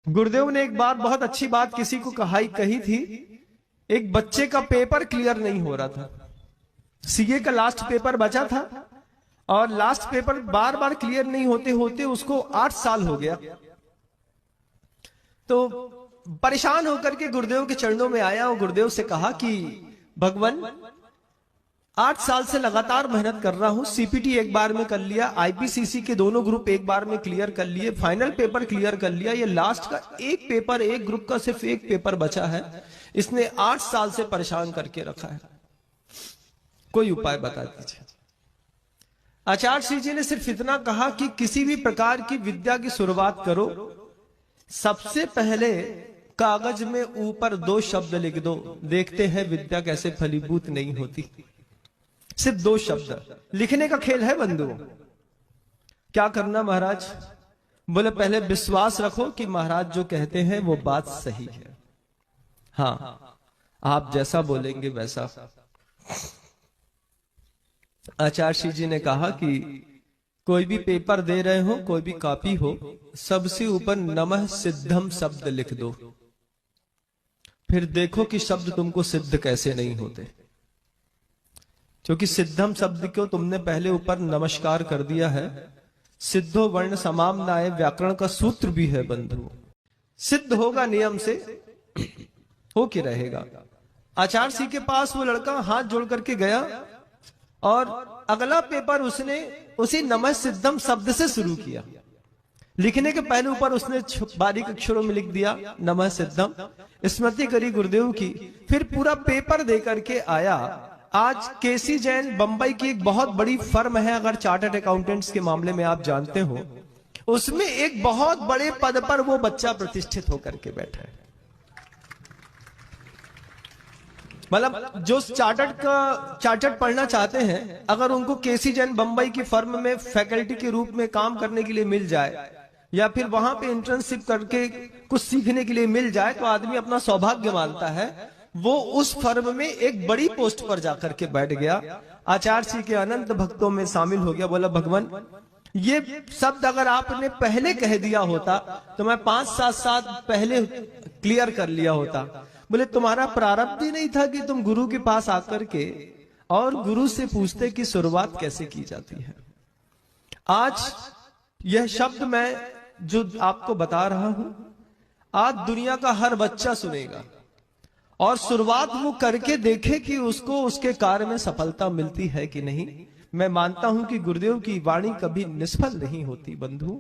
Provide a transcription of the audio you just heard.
गुरुदेव ने एक बार बहुत अच्छी बात किसी को कही थी। एक बच्चे का पेपर क्लियर नहीं हो रहा था, सीए का लास्ट पेपर बचा था और लास्ट पेपर बार बार क्लियर नहीं होते होते उसको 8 साल हो गया। तो परेशान होकर के गुरुदेव के चरणों में आया और गुरुदेव से कहा कि भगवान 8 साल से लगातार मेहनत कर रहा हूं, सीपीटी एक बार में कर लिया, आईपीसीसी के दोनों ग्रुप एक बार में क्लियर कर लिए, फाइनल पेपर क्लियर कर लिया, ये लास्ट का एक पेपर, एक ग्रुप का सिर्फ एक पेपर बचा है, इसने 8 साल से परेशान करके रखा है, कोई उपाय बता दीजिए। आचार्य श्री जी ने सिर्फ इतना कहा कि किसी भी प्रकार की विद्या की शुरुआत करो, सबसे पहले कागज में ऊपर 2 शब्द लिख दो, देखते हैं विद्या कैसे फलीभूत नहीं होती। सिर्फ 2 शब्द लिखने का खेल है बंधुओं। क्या करना महाराज? बोले पहले विश्वास रखो कि महाराज जो कहते हैं वो बात सही है। हाँ, आप जैसा बोलेंगे वैसा। आचार्य श्री जी ने कहा कि कोई भी पेपर दे रहे हो, कोई भी कॉपी हो, सबसे ऊपर नमः सिद्धम शब्द लिख दो, फिर देखो कि शब्द तुमको सिद्ध कैसे नहीं होते। क्योंकि सिद्धम शब्द को तुमने पहले ऊपर नमस्कार कर दिया है। सिद्धो वर्ण समाम्नाय व्याकरण का सूत्र भी है बंधु, सिद्ध होगा नियम से, हो के रहेगा। आचार्य श्री के पास वो लड़का हाथ जोड़ करके गया और अगला पेपर उसने उसी नमः सिद्धम शब्द से शुरू किया। लिखने के पहले ऊपर उसने बारीक अक्षरों में लिख दिया नमः सिद्धम, स्मृति करी गुरुदेव की, फिर पूरा पेपर दे करके आया। आज केसी जैन बंबई की एक बहुत बड़ी फर्म है, अगर चार्टर्ड अकाउंटेंट्स के मामले में आप जानते हो, उसमें एक बहुत बड़े पद पर वो बच्चा प्रतिष्ठित होकर के बैठा है। मतलब जो चार्टर्ड पढ़ना चाहते हैं, अगर उनको केसी जैन बंबई की फर्म में फैकल्टी के रूप में काम करने के लिए मिल जाए या फिर वहां पे इंटर्नशिप करके कुछ सीखने के लिए मिल जाए, तो आदमी अपना सौभाग्य मानता है। वो उस फर्म में एक बड़ी पोस्ट पर जाकर के बैठ गया, आचार्य श्री के अनंत भक्तों में शामिल हो गया। बोला भगवान, ये शब्द अगर आपने पहले कह दिया होता तो मैं 5-7 साल पहले क्लियर कर लिया होता। बोले तुम्हारा प्रारब्ध ही नहीं था कि तुम गुरु के पास आकर के और गुरु से पूछते कि शुरुआत कैसे की जाती है। आज यह शब्द मैं जो आपको बता रहा हूं, आज दुनिया का हर बच्चा सुनेगा और शुरुआत वो करके देखे कि उसको उसके कार्य में सफलता मिलती है कि नहीं। मैं मानता हूं कि गुरुदेव की वाणी कभी निष्फल नहीं होती बंधु।